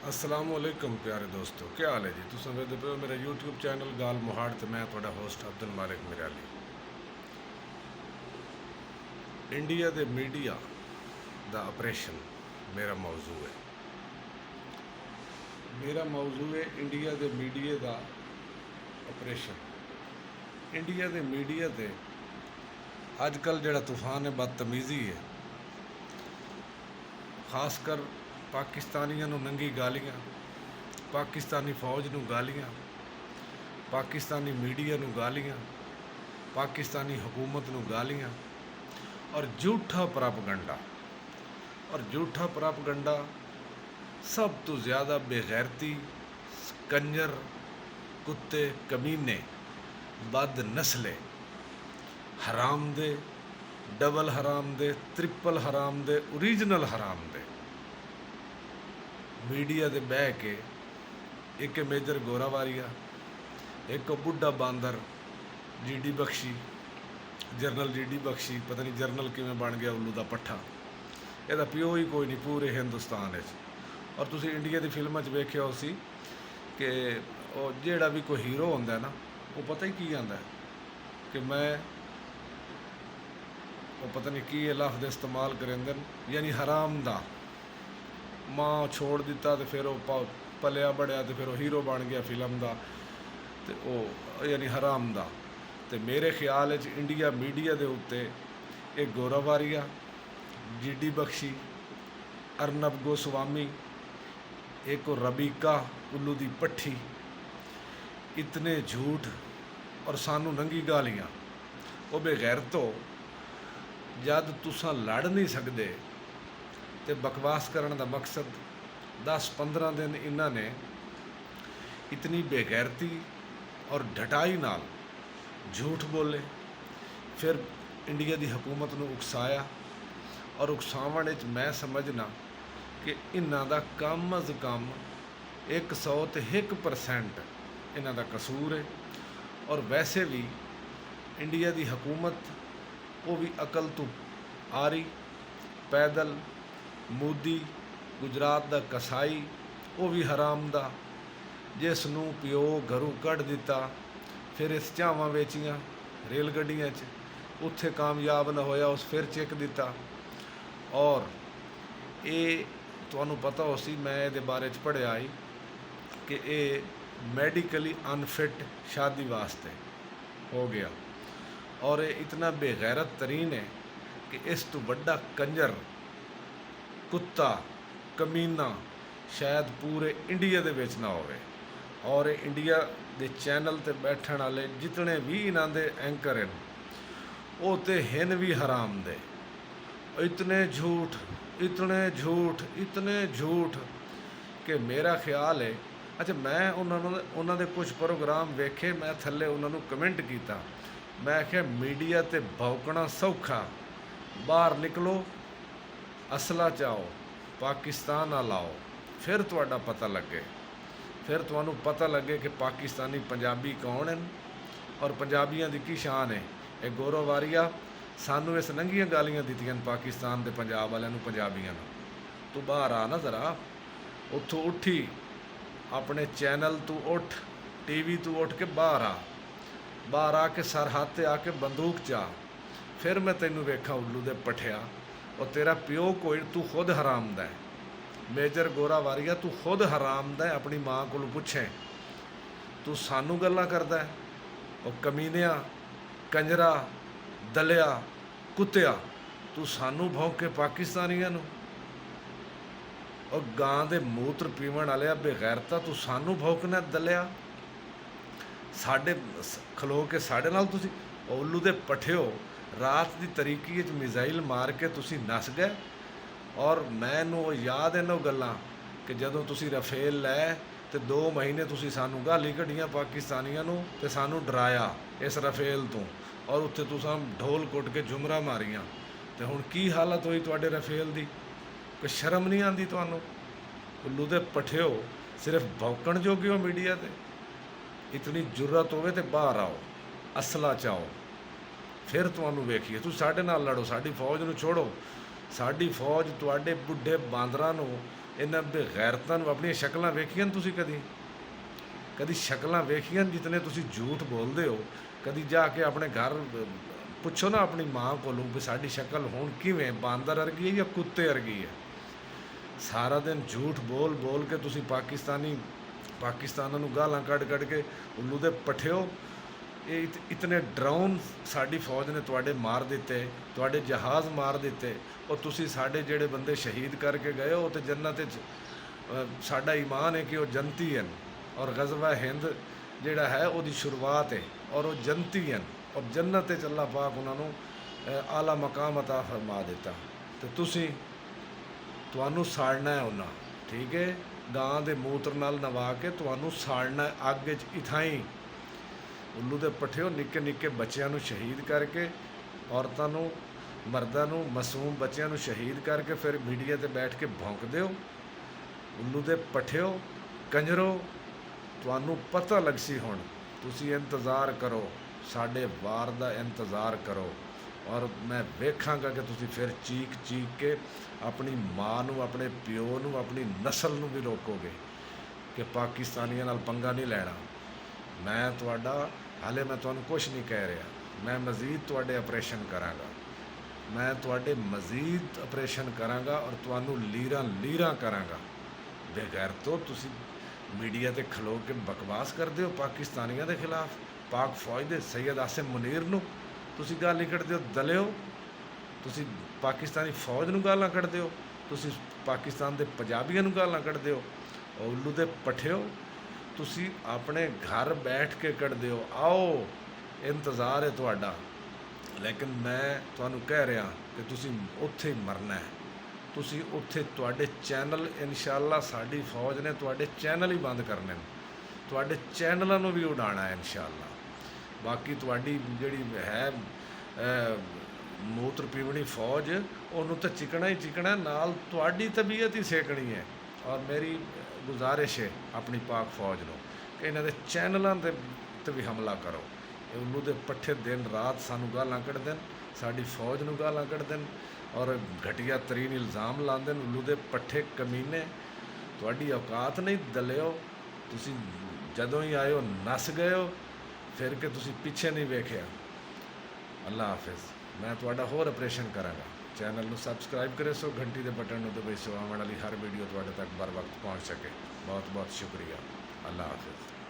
असलामुअलैकुम प्यारे दोस्तों, क्या हाल है जी। तुम वेखदे पे हो मेरा यूट्यूब चैनल गाल मोहाड़ ते मैं तुहाडा होस्ट अब्दुल मालिक मिराली। इंडिया दे मीडिया दा ऑपरेशन मेरा मौजू है। मेरा मौजू है इंडिया दे मीडिया दा ऑपरेशन। इंडिया दे मीडिया ते अजकल जिहड़ा तूफान है बदतमीज़ी है, खासकर पाकिस्तानियों नूं नंगी गालियां, पाकिस्तानी फौज नूं गालियां, पाकिस्तानी मीडिया नूं गालियां, पाकिस्तानी हुकूमत नूं गालियां और झूठा प्रापगंडा। और झूठा प्रापगंडा सब तो ज़्यादा बेगैरती, कंजर, कुत्ते, कमीने, बद नस्ले, हराम दे, डबल हराम दे, ट्रिपल हराम दे, ओरिजिनल हराम दे मीडिया दे बह के एक मेजर गोरावारिया, एक बुढ़ा बांदर जी बख्शी, जरनल जी बख्शी, पता नहीं जरनल किवें बन गया उल्लू का पट्ठा। ਇਹਦਾ ਪਿਓ ਹੀ ਕੋਈ ਨਹੀਂ ਪੂਰੇ ਹਿੰਦੁਸਤਾਨ ਵਿੱਚ। ਔਰ ਤੁਸੀਂ ਇੰਡੀਆ ਦੀ ਫਿਲਮਾਂ 'ਚ ਵੇਖਿਆ ਹੋ ਸੀ ਕਿ ਉਹ ਜਿਹੜਾ ਵੀ ਕੋਈ ਹੀਰੋ ਹੁੰਦਾ ਨਾ, ਉਹ ਪਤਾ ਹੀ ਕੀ ਆਂਦਾ ਕਿ ਮੈਂ ਉਹ ਪਤਾ ਨਹੀਂ ਕੀ ਇਹ ਲਫ਼ਜ਼ ਇਸਤੇਮਾਲ ਕਰਿੰਦੇ ਯਾਨੀ ਹਰਾਮ ਦਾ ਮਾਂ ਛੋੜ ਦਿੱਤਾ ਤੇ ਫਿਰ ਉਹ ਪਲਿਆ ਬੜਿਆ ਤੇ ਫਿਰ ਉਹ ਹੀਰੋ ਬਣ ਗਿਆ ਫਿਲਮ ਦਾ, ਤੇ ਉਹ ਯਾਨੀ ਹਰਾਮ ਦਾ। ਤੇ ਮੇਰੇ ਖਿਆਲ ਵਿੱਚ ਇੰਡੀਆ ਮੀਡੀਆ ਦੇ ਉੱਤੇ ਇਹ ਗੋਰਾਵਾਰੀਆ, जी बख्शी, अर्नब गोस्वामी, एक रबीका उल्लू दी पट्ठी, इतने झूठ और सानू नंगी गालियां। वो बेगैरतो जद तुसां लड़ नहीं सकते तो बकवास करने का मकसद 10-15 दिन इन्होंने इतनी बेगैरती और ढटाई नाल झूठ बोले, फिर इंडिया की हुकूमत नूं उकसाया। और उकसावण विच मैं समझना कि इन्हां दा कम अज़ कम 101% इन्हां दा कसूर है। और वैसे भी इंडिया की हुकूमत वो भी अकल तो आ रही, पैदल मोदी गुजरात दा कसाई वो भी हराम दा, जिस नूं प्यो घरों कढ़ दिता, फिर इस झावां वेचियां रेल गड्डियां च, उत्थे कामयाब न होया उस फिर चिक दिता। और ये तुहानूं पता हो सी, मैं ये बारे च पढ़िया ही कि ये मैडिकली अनफिट शादी वास्ते हो गया। और ये इतना बेगैरत तरीन है कि इस तो बड़ा कंजर, कुत्ता, कमीना शायद पूरे इंडिया दे विच ना होवे। और इंडिया दे चैनल ते बैठण वाले जितने भी इन्हां दे एंकर हैं वो तो हिन भी हराम दे। इतने झूठ, इतने झूठ, इतने झूठ कि मेरा ख्याल है, अच्छा मैं उन्होंने कुछ प्रोग्राम वेखे, मैं थले उन्होंने कमेंट किया, मैं आख्या मीडिया ते भौंकना सौखा, बाहर निकलो, असला चाओ, पाकिस्तान आ लाओ, फिर तुहाडा पता लगे, फिर तुहानूं पता लगे कि पाकिस्तानी पंजाबी कौन हैं और पंजाबियों की की शान है। ये गोरावारिया सानू इस नंगियां गालियां दित्तियां पाकिस्तान के पंजाब वालों नूं, पंजाबियों नूं। तू बाहर आ ना जरा, उत्थों उठी, अपने चैनल तू उठ, टीवी तू उठ के बाहर आ, बाहर आके सर हाथ ते आके बंदूक चा, फिर मैं तेनू वेखा उल्लू दे पठिया। और तेरा प्यो कोई, तू खुद हराम दा है, मेजर गोरावारिया तू खुद हराम दा है। अपनी माँ को पुछे, तू सानू गल्लां करदा है? और कमीनिया, कंजरा, दलिया, कुत्तिया, तू सानू भौंके पाकिस्तानियों नूं। और गां दे मूत्र पीवन वाले बेगैरता, तू सानू भौंकना दलिया, साडे खलो के साडे नाल तुसी उल्लू दे पठिओ। रात की तरीकी विच मिसाइल मार के तुसी नस गए। और मैनू याद है नौ गल्लां कि जदों तुसी रफेल लै तो 2 महीने तुसी सानू गाली कढ़ियां पाकिस्तानियों नूं ते सानू डराया इस रफेल तो। और उत्थे तुसां ढोल कुट के झुमरा मारियां, तो हुण की हालत हुई तुहाडे रफेल दी? कोई शर्म नहीं आती तुहानूं? उल्लू दे पठिओ, सिर्फ भौंकण जोगे हो मीडिया ते? इतनी जुर्रत होवे ते बाहर आओ, असला चाओ, फिर तुहानूं वेखीए। तुसीं साडे नाल लड़ो, साडी फौज नूं छोड़ो। साडी फौज तुहाडे बुढ़े बांदरां नूं ਇਹਨਾਂ ਬੇਗੈਰਤਾਂ ਨੂੰ ਆਪਣੀਆਂ ਸ਼ਕਲਾਂ ਵੇਖੀਆਂ ਤੁਸੀਂ ਕਦੀ ਸ਼ਕਲਾਂ ਵੇਖੀਆਂ ਜਿਤਨੇ ਤੁਸੀਂ ਝੂਠ ਬੋਲਦੇ ਹੋ? ਕਦੀ ਜਾ ਕੇ ਆਪਣੇ ਘਰ ਪੁੱਛੋ ਨਾ ਆਪਣੀ ਮਾਂ ਕੋਲੋਂ ਵੀ ਸਾਡੀ ਸ਼ਕਲ ਹੁਣ ਕਿਵੇਂ, ਬਾਂਦਰ ਵਰਗੀ ਹੈ ਜਾਂ ਕੁੱਤੇ ਵਰਗੀ ਹੈ? ਸਾਰਾ ਦਿਨ ਝੂਠ ਬੋਲ ਬੋਲ ਕੇ ਤੁਸੀਂ ਪਾਕਿਸਤਾਨਾਂ ਨੂੰ ਗਾਲਾਂ ਕੱਢ ਕੇ ਉੱਲੂ ਦੇ ਪੱਠਿਓ। ਇਹ ਇਤਨੇ ਡਰਾਉਨ ਸਾਡੀ ਫੌਜ ਨੇ ਤੁਹਾਡੇ ਮਾਰ ਦਿੱਤੇ, ਤੁਹਾਡੇ ਜਹਾਜ਼ ਮਾਰ ਦਿੱਤੇ। ਉਹ ਤੁਸੀਂ ਸਾਡੇ ਜਿਹੜੇ ਬੰਦੇ ਸ਼ਹੀਦ ਕਰਕੇ ਗਏ ਉਹ ਤੇ ਜੰਨਤ ਵਿੱਚ, ਸਾਡਾ ਈਮਾਨ ਹੈ ਕਿ ਉਹ ਜੰਤੀ ਹਨ, ਔਰ ਗਜ਼ਵਾ ਹਿੰਦ ਜਿਹੜਾ ਹੈ ਉਹਦੀ ਸ਼ੁਰੂਆਤ ਹੈ, ਔਰ ਉਹ ਜੰਤੀ ਹਨ, ਔਰ ਜੰਨਤ ਵਿੱਚ ਅੱਲਾਹ ਪਾਕ ਉਹਨਾਂ ਨੂੰ ਆਲਾ ਮਕਾਮ ਅਤਾ ਫਰਮਾ ਦਿੱਤਾ। ਤੇ ਤੁਹਾਨੂੰ ਸਾੜਨਾ ਹੈ ਉਹਨਾਂ, ਠੀਕ ਹੈ? ਗਾਂ ਦੇ ਮੂਤਰ ਨਾਲ ਨਵਾ ਕੇ ਤੁਹਾਨੂੰ ਸਾੜਨਾ ਅੱਗ 'ਚ ਇਥਾਈ। ਉੱਲੂ ਦੇ ਪੱਠਿਓ, ਨਿੱਕੇ ਨਿੱਕੇ ਬੱਚਿਆਂ ਨੂੰ ਸ਼ਹੀਦ ਕਰਕੇ, ਔਰਤਾਂ ਨੂੰ, ਮਰਦਾਂ ਨੂੰ, ਮਾਸੂਮ ਬੱਚਿਆਂ ਨੂੰ ਸ਼ਹੀਦ ਕਰਕੇ ਫਿਰ ਮੀਡੀਆ 'ਤੇ ਬੈਠ ਕੇ ਭੌਂਕਦੇ ਹੋ। ਉੱਲੂ ਦੇ ਪੱਠਿਓ, ਕੰਜਰੋ, ਤੁਹਾਨੂੰ ਪਤਾ ਲੱਗ ਸੀ ਹੁਣ। ਤੁਸੀਂ ਇੰਤਜ਼ਾਰ ਕਰੋ, ਸਾਡੇ ਵਾਰ ਦਾ ਇੰਤਜ਼ਾਰ ਕਰੋ, ਔਰ ਮੈਂ ਵੇਖਾਂਗਾ ਕਿ ਤੁਸੀਂ ਫਿਰ ਚੀਕ ਕੇ ਆਪਣੀ ਮਾਂ ਨੂੰ, ਆਪਣੇ ਪਿਓ ਨੂੰ, ਆਪਣੀ ਨਸਲ ਨੂੰ ਵੀ ਰੋਕੋਗੇ ਕਿ ਪਾਕਿਸਤਾਨੀਆਂ ਨਾਲ ਪੰਗਾ ਨਹੀਂ ਲੈਣਾ। ਮੈਂ ਹਾਲੇ ਮੈਂ ਤੁਹਾਨੂੰ ਕੁਛ ਨਹੀਂ ਕਹਿ ਰਿਹਾ। ਮੈਂ ਮਜ਼ੀਦ ਤੁਹਾਡੇ ਆਪਰੇਸ਼ਨ ਕਰਾਂਗਾ, ਮੈਂ ਤੁਹਾਡੇ ਮਜ਼ੀਦ ਆਪਰੇਸ਼ਨ ਕਰਾਂਗਾ, ਔਰ ਤੁਹਾਨੂੰ ਲੀਰਾਂ ਕਰਾਂਗਾ। ਬੇਗੈਰਤੋ, ਤੁਸੀਂ ਮੀਡੀਆ 'ਤੇ ਖਲੋ ਕੇ ਬਕਵਾਸ ਕਰਦੇ ਹੋ ਪਾਕਿਸਤਾਨੀਆਂ ਦੇ ਖਿਲਾਫ। ਪਾਕ ਫੌਜ ਦੇ ਸੈਯਦ ਆਸਿਮ ਮੁਨੀਰ ਨੂੰ ਤੁਸੀਂ ਗਾਲੀ ਕੱਢਦੇ ਹੋ, ਦਲਿਓ। ਤੁਸੀਂ ਪਾਕਿਸਤਾਨੀ ਫੌਜ ਨੂੰ ਗਾਲਾਂ ਕੱਢਦੇ ਹੋ, ਤੁਸੀਂ ਪਾਕਿਸਤਾਨ ਦੇ ਪੰਜਾਬੀਆਂ ਨੂੰ ਗਾਲਾਂ ਕੱਢਦੇ ਹੋ। ਉੱਲੂ ਦੇ ਪੱਠਿਓ, ਤੁਸੀਂ ਆਪਣੇ ਘਰ ਬੈਠ ਕੇ ਕੱਢਦੇ ਹੋ। ਆਓ, ਇੰਤਜ਼ਾਰ ਹੈ ਤੁਹਾਡਾ। ਲੇਕਿਨ ਮੈਂ ਤੁਹਾਨੂੰ ਕਹਿ ਰਿਹਾ ਕਿ ਤੁਸੀਂ ਉੱਥੇ ਹੀ ਮਰਨਾ ਹੈ। ਤੁਸੀਂ ਉੱਥੇ, ਤੁਹਾਡੇ ਚੈਨਲ, ਇਨਸ਼ਾਅੱਲਾ ਸਾਡੀ ਫੌਜ ਨੇ ਤੁਹਾਡੇ ਚੈਨਲ ਹੀ ਬੰਦ ਕਰਨੇ ਨੇ, ਤੁਹਾਡੇ ਚੈਨਲਾਂ ਨੂੰ ਵੀ ਉਡਾਉਣਾ ਹੈ ਇਨਸ਼ਾਅੱਲਾ। ਬਾਕੀ ਤੁਹਾਡੀ ਜਿਹੜੀ ਹੈ ਮੂਤਰ ਪੀਵਣੀ ਫੌਜ, ਉਹਨੂੰ ਤਾਂ ਚਿਕਣਾ ਹੀ ਚਿਕਣਾ, ਨਾਲ ਤੁਹਾਡੀ ਤਬੀਅਤ ਹੀ ਸੇਕਣੀ ਹੈ। ਔਰ ਮੇਰੀ ਗੁਜ਼ਾਰਿਸ਼ ਹੈ ਆਪਣੀ ਪਾਕ ਫੌਜ ਨੂੰ ਕਿ ਇਹਨਾਂ ਦੇ ਚੈਨਲਾਂ 'ਤੇ ਵੀ ਹਮਲਾ ਕਰੋ। ਇਹ ਉੱਲੂ ਦੇ ਪੱਠੇ ਦਿਨ ਰਾਤ ਸਾਨੂੰ ਗਾਲਾਂ ਕੱਢਦੇ ਨੇ, ਸਾਡੀ ਫੌਜ ਨੂੰ ਗਾਲਾਂ ਕੱਢਦੇ ਨੇ, ਔਰ ਘਟੀਆ ਤਰੀਨ ਇਲਜ਼ਾਮ ਲਾਉਂਦੇ ਨੇ। ਉੱਲੂ ਦੇ ਪੱਠੇ ਕਮੀਨੇ, ਤੁਹਾਡੀ ਔਕਾਤ ਨਹੀਂ ਦਲਿਓ। ਤੁਸੀਂ ਜਦੋਂ ਹੀ ਆਏ ਹੋ ਨੱਸ ਗਏ ਹੋ, ਫਿਰ ਕਿ ਤੁਸੀਂ ਪਿੱਛੇ ਨਹੀਂ ਵੇਖਿਆ। ਅੱਲਾ ਹਾਫਿਜ਼। ਮੈਂ ਤੁਹਾਡਾ ਹੋਰ ਆਪਰੇਸ਼ਨ ਕਰਾਂਗਾ। ਚੈਨਲ ਨੂੰ ਸਬਸਕ੍ਰਾਈਬ ਕਰੇ ਸੋ, ਘੰਟੀ ਦੇ ਬਟਨ ਨੂੰ ਦਬਾਈ ਸੋ, ਆਉਣ ਵਾਲੀ ਹਰ ਵੀਡੀਓ ਤੁਹਾਡੇ ਤੱਕ बर वक्त ਪਹੁੰਚ ਸਕੇ। ਬਹੁਤ ਬਹੁਤ ਸ਼ੁਕਰੀਆ। ਅੱਲਾ ਹਾਫਿਜ਼।